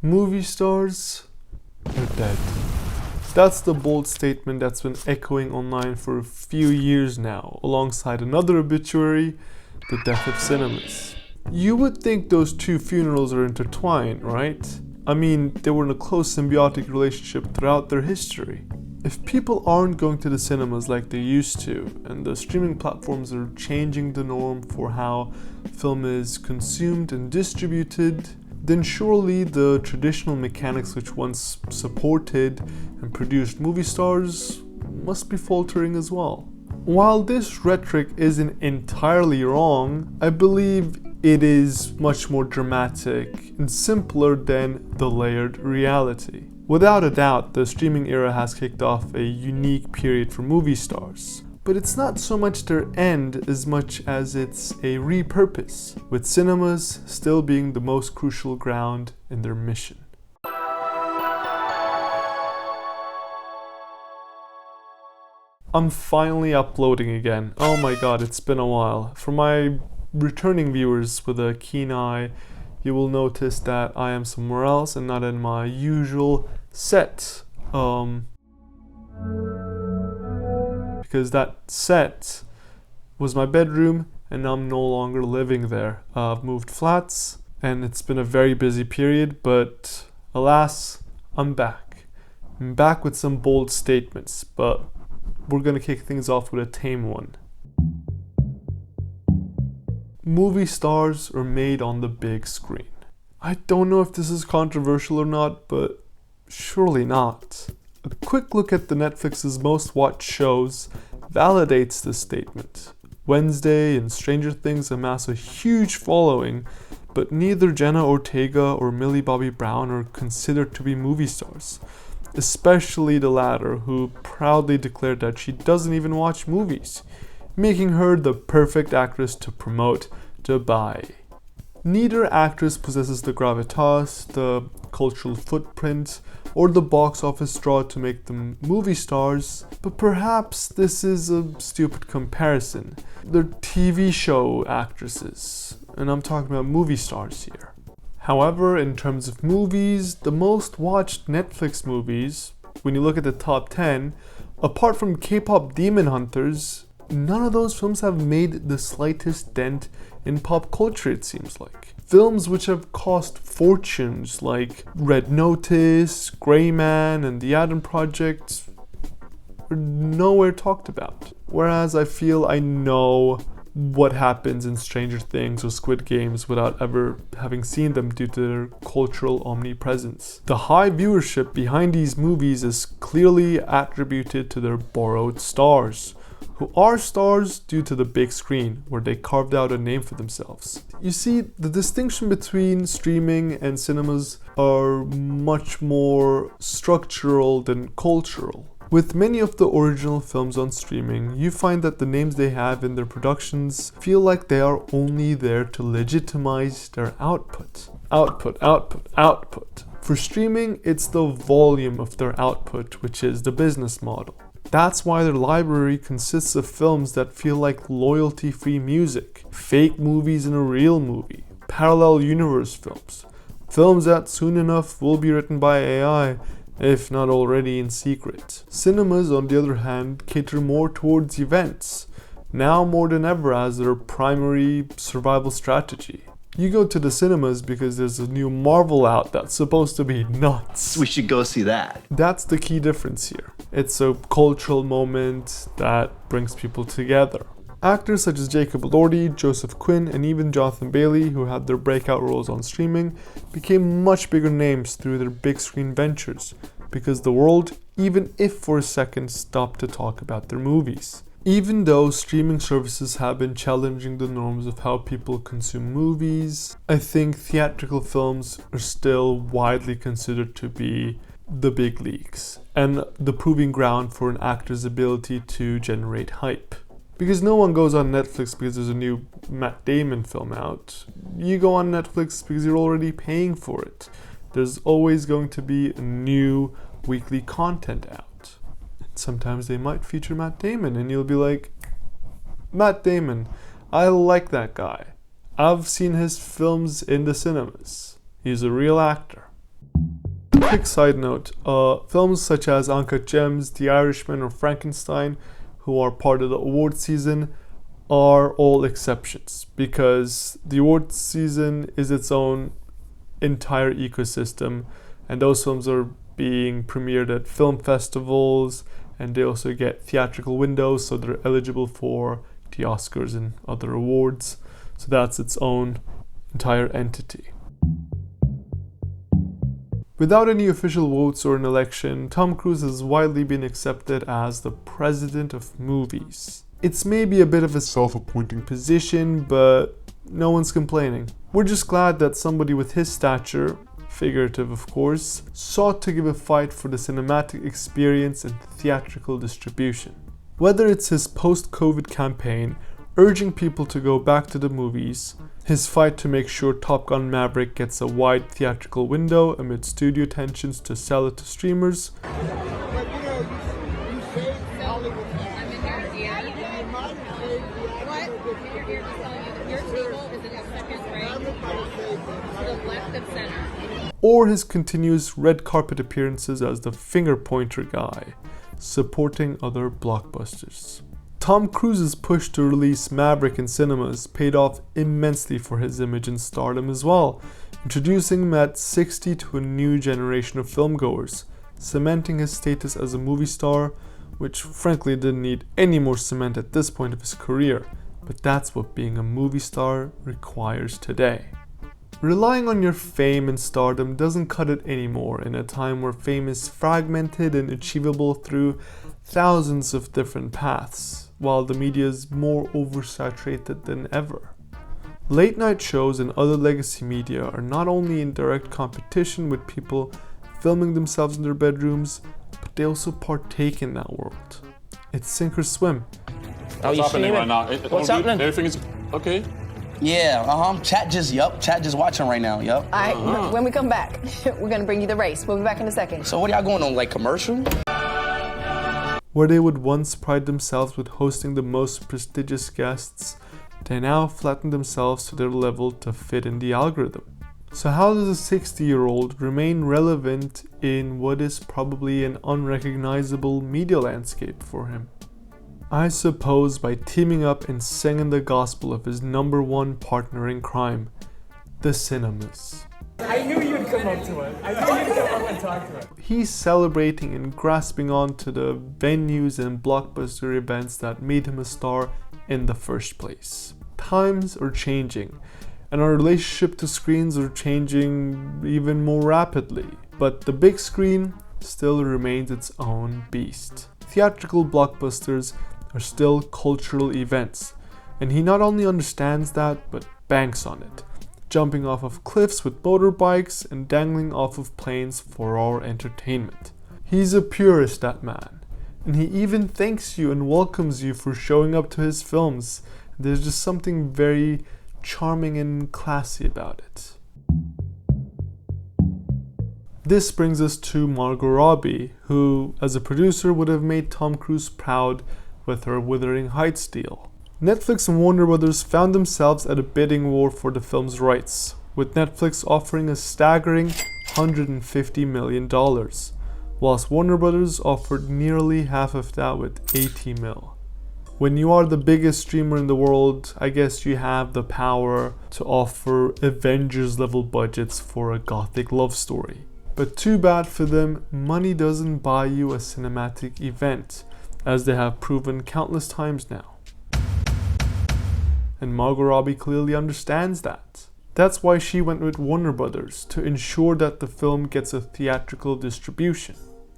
Movie stars are dead. That's the bold statement that's been echoing online for a few years now, alongside another obituary, the death of cinemas. You would think those two funerals are intertwined, right? I mean, they were in a close symbiotic relationship throughout their history. If people aren't going to the cinemas like they used to, and the streaming platforms are changing the norm for how film is consumed and distributed, then surely the traditional mechanics which once supported and produced movie stars must be faltering as well. While this rhetoric isn't entirely wrong, I believe it is much more dramatic and simpler than the layered reality. Without a doubt, the streaming era has kicked off a unique period for movie stars. But it's not so much their end as much as it's a repurpose, with cinemas still being the most crucial ground in their mission. I'm finally uploading again. Oh my god, it's been a while. For my returning viewers with a keen eye, you will notice that I am somewhere else and not in my usual set. Because that set was my bedroom and I'm no longer living there. I've moved flats and it's been a very busy period, but alas, I'm back. I'm back with some bold statements, but we're gonna kick things off with a tame one. Movie stars are made on the big screen. I don't know if this is controversial or not, but surely not. A quick look at the Netflix's most watched shows validates this statement. Wednesday and Stranger Things amass a huge following, but neither Jenna Ortega or Millie Bobby Brown are considered to be movie stars. Especially the latter, who proudly declared that she doesn't even watch movies, making her the perfect actress to promote Dubai. Neither actress possesses the gravitas, the cultural footprint, or the box office draw to make them movie stars, but perhaps this is a stupid comparison. They're TV show actresses, and I'm talking about movie stars here. However, in terms of movies, the most watched Netflix movies, when you look at the top 10, apart from K-pop Demon Hunters, none of those films have made the slightest dent in pop culture, it seems like. Films which have cost fortunes like Red Notice, Grey Man, and The Adam Project are nowhere talked about. Whereas I feel I know what happens in Stranger Things or Squid Games without ever having seen them due to their cultural omnipresence. The high viewership behind these movies is clearly attributed to their borrowed stars, who are stars due to the big screen, where they carved out a name for themselves. You see, the distinction between streaming and cinemas are much more structural than cultural. With many of the original films on streaming, you find that the names they have in their productions feel like they are only there to legitimize their output. Output. For streaming, it's the volume of their output, which is the business model. That's why their library consists of films that feel like loyalty-free music, fake movies in a real movie, parallel universe films, films that soon enough will be written by AI, if not already in secret. Cinemas, on the other hand, cater more towards events, now more than ever as their primary survival strategy. You go to the cinemas because there's a new Marvel out that's supposed to be nuts. We should go see that. That's the key difference here. It's a cultural moment that brings people together. Actors such as Jacob Elordi, Joseph Quinn, and even Jonathan Bailey, who had their breakout roles on streaming, became much bigger names through their big screen ventures, because the world, even if for a second, stopped to talk about their movies. Even though streaming services have been challenging the norms of how people consume movies, I think theatrical films are still widely considered to be the big leagues, and the proving ground for an actor's ability to generate hype. Because no one goes on Netflix because there's a new Matt Damon film out. You go on Netflix because you're already paying for it. There's always going to be new weekly content out. Sometimes they might feature Matt Damon and you'll be like, Matt Damon, I like that guy. I've seen his films in the cinemas. He's a real actor. quick side note, films such as Uncut Gems, The Irishman, or Frankenstein, who are part of the award season, are all exceptions because the award season is its own entire ecosystem, and those films are being premiered at film festivals, and they also get theatrical windows, so they're eligible for the Oscars and other awards. So that's its own entire entity. Without any official votes or an election, Tom Cruise has widely been accepted as the president of movies. It's maybe a bit of a self-appointing position, but no one's complaining. We're just glad that somebody with his stature, figurative of course, sought to give a fight for the cinematic experience and theatrical distribution. Whether it's his post-COVID campaign, urging people to go back to the movies, his fight to make sure Top Gun Maverick gets a wide theatrical window amid studio tensions to sell it to streamers, or his continuous red carpet appearances as the finger pointer guy, supporting other blockbusters. Tom Cruise's push to release Maverick in cinemas paid off immensely for his image and stardom as well, introducing him at 60 to a new generation of filmgoers, cementing his status as a movie star, which frankly didn't need any more cement at this point of his career, but that's what being a movie star requires today. Relying on your fame and stardom doesn't cut it anymore in a time where fame is fragmented and achievable through thousands of different paths, while the media is more oversaturated than ever. Late night shows and other legacy media are not only in direct competition with people filming themselves in their bedrooms, but they also partake in that world. It's sink or swim. What's happening right now? What's happening? Everything is okay? Yeah, Chat just watching right now, All right, when we come back, we're gonna bring you the race. We'll be back in a second. So what are y'all going on, like commercial? Where they would once pride themselves with hosting the most prestigious guests, they now flatten themselves to their level to fit in the algorithm. So how does a 60-year-old remain relevant in what is probably an unrecognizable media landscape for him? I suppose by teaming up and singing the gospel of his #1 partner in crime, the cinemas. I knew you'd come up to it. I knew you'd come up and talk to it. He's celebrating and grasping on to the venues and blockbuster events that made him a star in the first place. Times are changing, and our relationship to screens are changing even more rapidly. But the big screen still remains its own beast. Theatrical blockbusters are still cultural events, and he not only understands that, but banks on it, jumping off of cliffs with motorbikes and dangling off of planes for our entertainment. He's a purist, that man, and he even thanks you and welcomes you for showing up to his films. There's just something very charming and classy about it. This brings us to Margot Robbie, who, as a producer, would have made Tom Cruise proud with her Wuthering Heights deal. Netflix and Warner Brothers found themselves at a bidding war for the film's rights, with Netflix offering a staggering $150 million, whilst Warner Brothers offered nearly half of that with $80 million. When you are the biggest streamer in the world, I guess you have the power to offer Avengers level budgets for a gothic love story. But too bad for them, money doesn't buy you a cinematic event, as they have proven countless times now. And Margot Robbie clearly understands that. That's why she went with Warner Brothers, to ensure that the film gets a theatrical distribution.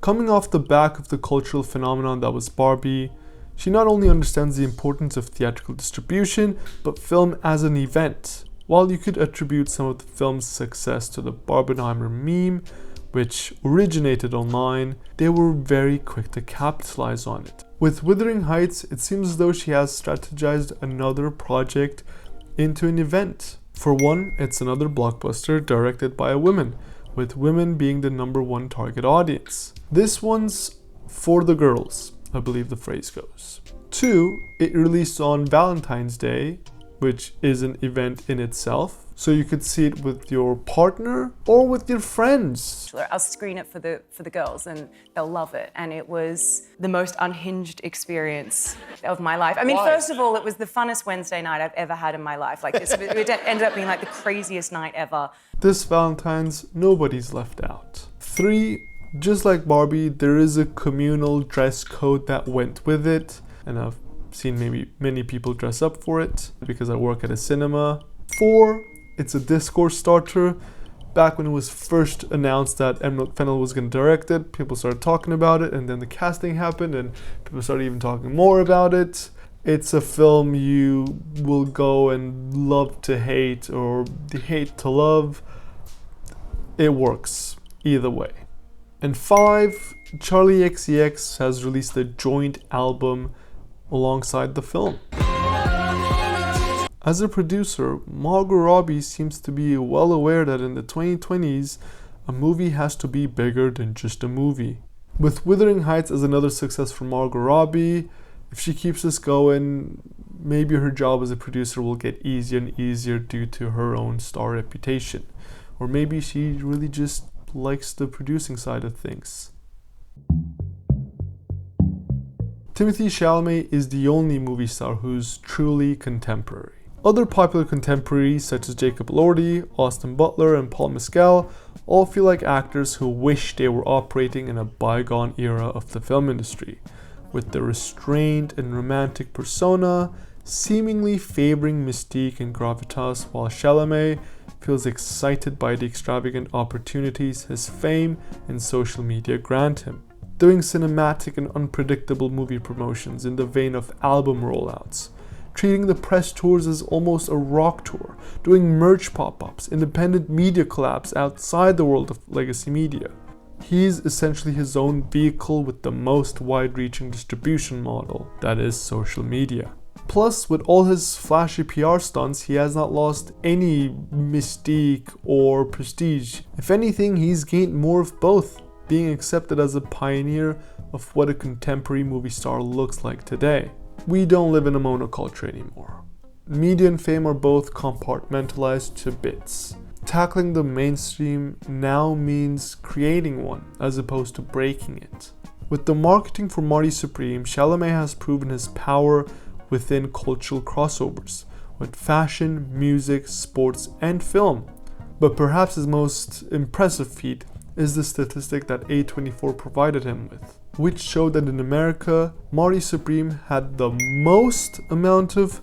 Coming off the back of the cultural phenomenon that was Barbie, she not only understands the importance of theatrical distribution, but film as an event. While you could attribute some of the film's success to the Barbenheimer meme, which originated online, they were very quick to capitalize on it. With Wuthering Heights, it seems as though she has strategized another project into an event. For one, it's another blockbuster directed by a woman, with women being the #1 target audience. This one's for the girls, I believe the phrase goes. 2, it released on Valentine's Day, which is an event in itself. So you could see it with your partner or with your friends. I'll screen it for the girls and they'll love it. And it was the most unhinged experience of my life. I mean, first of all, it was the funnest Wednesday night I've ever had in my life. Like, it ended up being like the craziest night ever. This Valentine's, nobody's left out. 3, just like Barbie, there is a communal dress code that went with it. And I've seen maybe many people dress up for it because I work at a cinema. 4, it's a discourse starter. Back when it was first announced that Emerald Fennell was going to direct it, people started talking about it, and then the casting happened and people started even talking more about it. It's a film you will go and love to hate or hate to love. It works either way. And 5, Charli XCX has released a joint album alongside the film. As a producer, Margot Robbie seems to be well aware that in the 2020s, a movie has to be bigger than just a movie. With Wuthering Heights as another success for Margot Robbie, if she keeps this going, maybe her job as a producer will get easier and easier due to her own star reputation. Or maybe she really just likes the producing side of things. Timothée Chalamet is the only movie star who's truly contemporary. Other popular contemporaries such as Jacob Elordi, Austin Butler, and Paul Mescal all feel like actors who wish they were operating in a bygone era of the film industry, with their restrained and romantic persona seemingly favoring mystique and gravitas, while Chalamet feels excited by the extravagant opportunities his fame and social media grant him, doing cinematic and unpredictable movie promotions in the vein of album rollouts, treating the press tours as almost a rock tour, doing merch pop-ups, independent media collabs outside the world of legacy media. He's essentially his own vehicle with the most wide-reaching distribution model, that is social media. Plus, with all his flashy PR stunts, he has not lost any mystique or prestige. If anything, he's gained more of both, being accepted as a pioneer of what a contemporary movie star looks like today. We don't live in a monoculture anymore. Media and fame are both compartmentalized to bits. Tackling the mainstream now means creating one, as opposed to breaking it. With the marketing for Marty Supreme, Chalamet has proven his power within cultural crossovers, with fashion, music, sports, and film. But perhaps his most impressive feat is the statistic that A24 provided him with, which showed that in America, Marty Supreme had the most amount of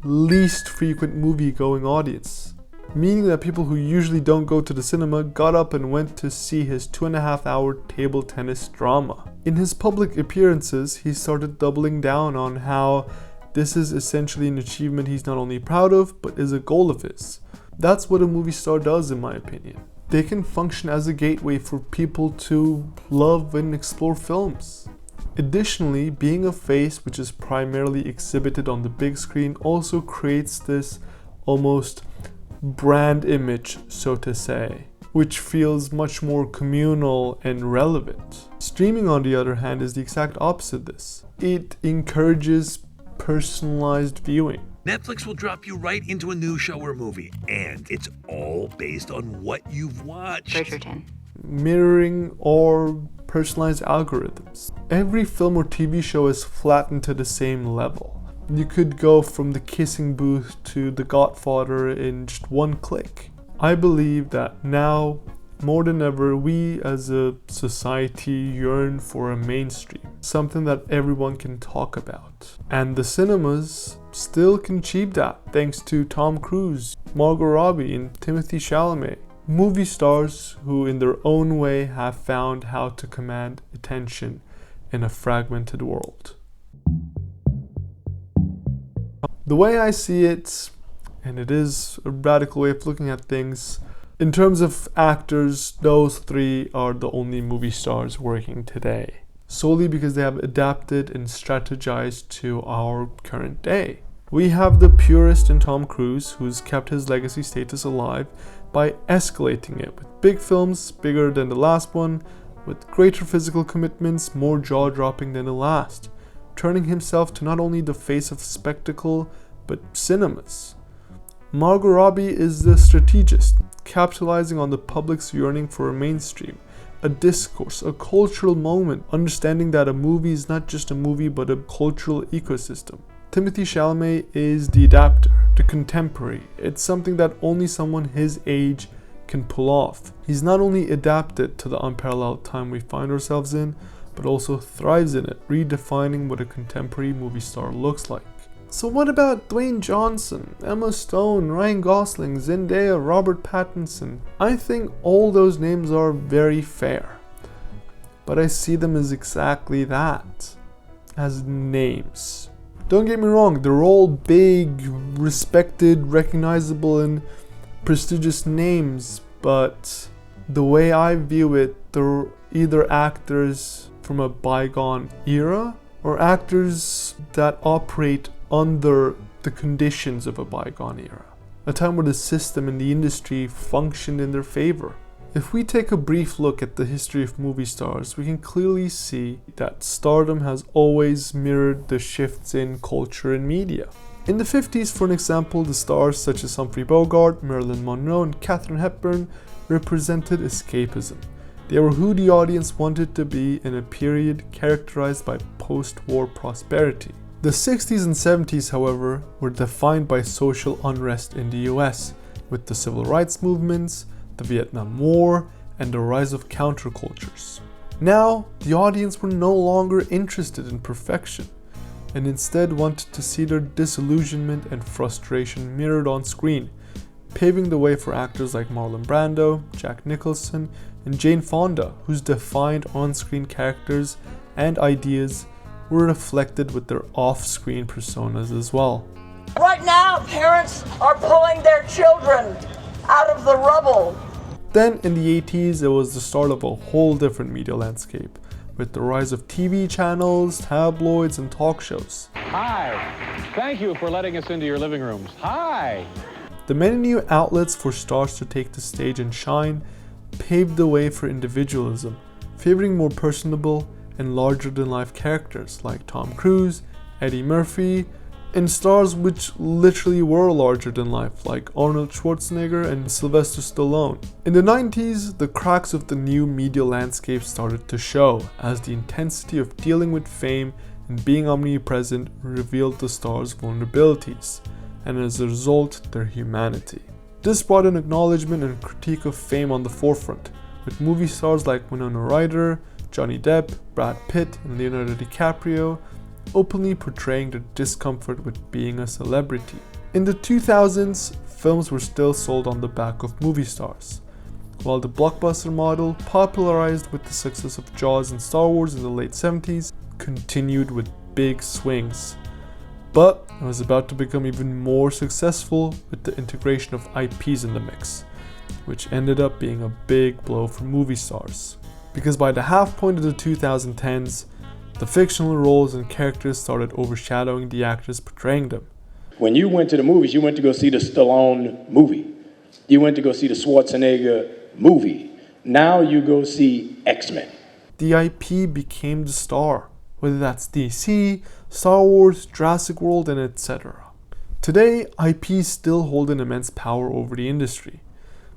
least frequent movie-going audience, meaning that people who usually don't go to the cinema got up and went to see his 2.5-hour table tennis drama. In his public appearances, he started doubling down on how this is essentially an achievement he's not only proud of, but is a goal of his. That's what a movie star does, in my opinion. They can function as a gateway for people to love and explore films. Additionally, being a face which is primarily exhibited on the big screen also creates this almost brand image, so to say, which feels much more communal and relevant. Streaming, on the other hand, is the exact opposite of this. It encourages personalized viewing. Netflix will drop you right into a new show or movie, and it's all based on what you've watched. Bridgerton. Mirroring or personalized algorithms. Every film or TV show is flattened to the same level. You could go from The Kissing Booth to The Godfather in just one click. I believe that now, more than ever, we as a society yearn for a mainstream, something that everyone can talk about. And the cinemas still can achieve that thanks to Tom Cruise, Margot Robbie, and Timothée Chalamet. Movie stars who in their own way have found how to command attention in a fragmented world. The way I see it, and it is a radical way of looking at things, in terms of actors, those 3 are the only movie stars working today, solely because they have adapted and strategized to our current day. We have the purist in Tom Cruise, who's kept his legacy status alive by escalating it with big films, bigger than the last one, with greater physical commitments, more jaw-dropping than the last, turning himself to not only the face of spectacle, but cinemas. Margot Robbie is the strategist, capitalizing on the public's yearning for a mainstream, a discourse, a cultural moment, understanding that a movie is not just a movie but a cultural ecosystem. Timothée Chalamet is the adapter, the contemporary. It's something that only someone his age can pull off. He's not only adapted to the unparalleled time we find ourselves in, but also thrives in it, redefining what a contemporary movie star looks like. So what about Dwayne Johnson, Emma Stone, Ryan Gosling, Zendaya, Robert Pattinson? I think all those names are very fair, but I see them as exactly that, as names. Don't get me wrong, they're all big, respected, recognizable, and prestigious names, but the way I view it, they're either actors from a bygone era or actors that operate under the conditions of a bygone era, a time where the system and the industry functioned in their favor. If we take a brief look at the history of movie stars, we can clearly see that stardom has always mirrored the shifts in culture and media. In the 50s, for an example, the stars such as Humphrey Bogart, Marilyn Monroe, and Katharine Hepburn represented escapism. They were who the audience wanted to be in a period characterized by post-war prosperity. The 60s and 70s, however, were defined by social unrest in the US, with the civil rights movements, the Vietnam War, and the rise of countercultures. Now, the audience were no longer interested in perfection, and instead wanted to see their disillusionment and frustration mirrored on screen, paving the way for actors like Marlon Brando, Jack Nicholson, and Jane Fonda, whose defined on-screen characters and ideas were reflected with their off-screen personas as well. Right now, parents are pulling their children out of the rubble. Then in the 80s, it was the start of a whole different media landscape, with the rise of TV channels, tabloids, and talk shows. Hi, thank you for letting us into your living rooms. Hi! The many new outlets for stars to take the stage and shine paved the way for individualism, favoring more personable and larger-than-life characters like Tom Cruise, Eddie Murphy, and stars which literally were larger than life, like Arnold Schwarzenegger and Sylvester Stallone. In the 90s, the cracks of the new media landscape started to show, as the intensity of dealing with fame and being omnipresent revealed the stars' vulnerabilities, and as a result, their humanity. This brought an acknowledgement and critique of fame on the forefront, with movie stars like Winona Ryder, Johnny Depp, Brad Pitt, and Leonardo DiCaprio openly portraying their discomfort with being a celebrity. In the 2000s, films were still sold on the back of movie stars, while the blockbuster model, popularized with the success of Jaws and Star Wars in the late 70s, continued with big swings. But it was about to become even more successful with the integration of IPs in the mix, which ended up being a big blow for movie stars. Because by the half point of the 2010s, the fictional roles and characters started overshadowing the actors portraying them. When you went to the movies, you went to go see the Stallone movie. You went to go see the Schwarzenegger movie. Now you go see X-Men. The IP became the star, whether that's DC, Star Wars, Jurassic World, and etc. Today, IPs still hold an immense power over the industry.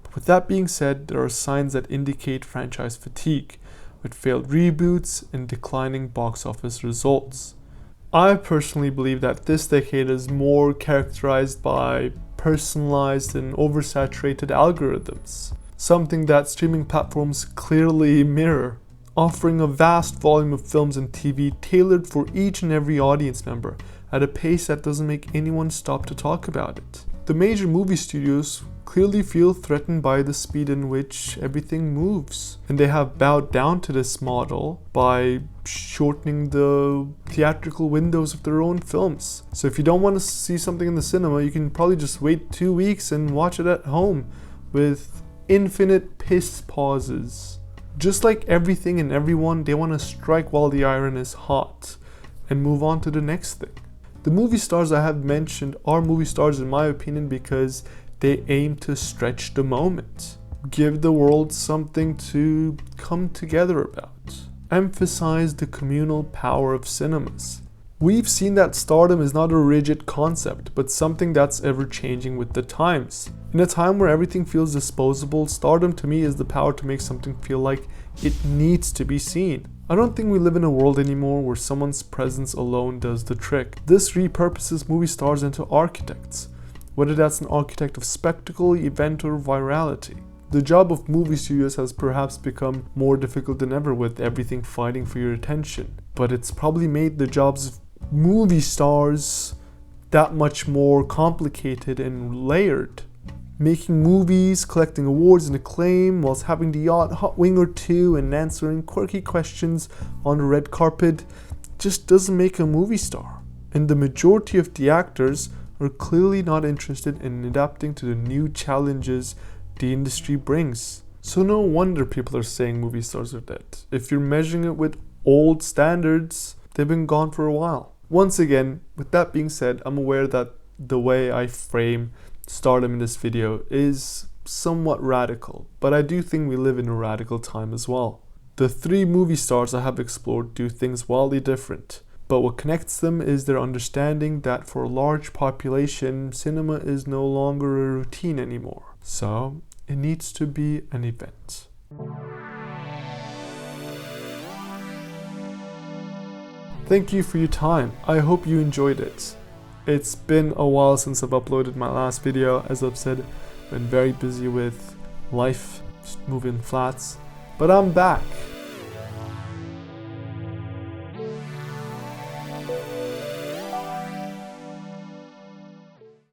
But with that being said, there are signs that indicate franchise fatigue, with failed reboots and declining box office results. I personally believe that this decade is more characterized by personalized and oversaturated algorithms, something that streaming platforms clearly mirror, offering a vast volume of films and TV tailored for each and every audience member at a pace that doesn't make anyone stop to talk about it. The major movie studios clearly feel threatened by the speed in which everything moves, and they have bowed down to this model by shortening the theatrical windows of their own films. So if you don't want to see something in the cinema, you can probably just wait 2 weeks and watch it at home with infinite piss pauses. Just like everything and everyone, they want to strike while the iron is hot and move on to the next thing. The movie stars I have mentioned are movie stars in my opinion because they aim to stretch the moment, give the world something to come together about, emphasize the communal power of cinemas. We've seen that stardom is not a rigid concept, but something that's ever changing with the times. In a time where everything feels disposable, stardom to me is the power to make something feel like it needs to be seen. I don't think we live in a world anymore where someone's presence alone does the trick. This repurposes movie stars into architects, whether that's an architect of spectacle, event, or virality. The job of movie studios has perhaps become more difficult than ever with everything fighting for your attention, but it's probably made the jobs of movie stars that much more complicated and layered. Making movies, collecting awards and acclaim, whilst having the odd hot wing or two and answering quirky questions on the red carpet just doesn't make a movie star. And the majority of the actors are clearly not interested in adapting to the new challenges the industry brings. So no wonder people are saying movie stars are dead. If you're measuring it with old standards, they've been gone for a while. Once again, with that being said, I'm aware that the way I frame stardom in this video is somewhat radical, but I do think we live in a radical time as well. The 3 movie stars I have explored do things wildly different, but what connects them is their understanding that for a large population, cinema is no longer a routine anymore. So, it needs to be an event. Thank you for your time. I hope you enjoyed it. It's been a while since I've uploaded my last video. As I've said, I've been very busy with life, just moving flats. But I'm back.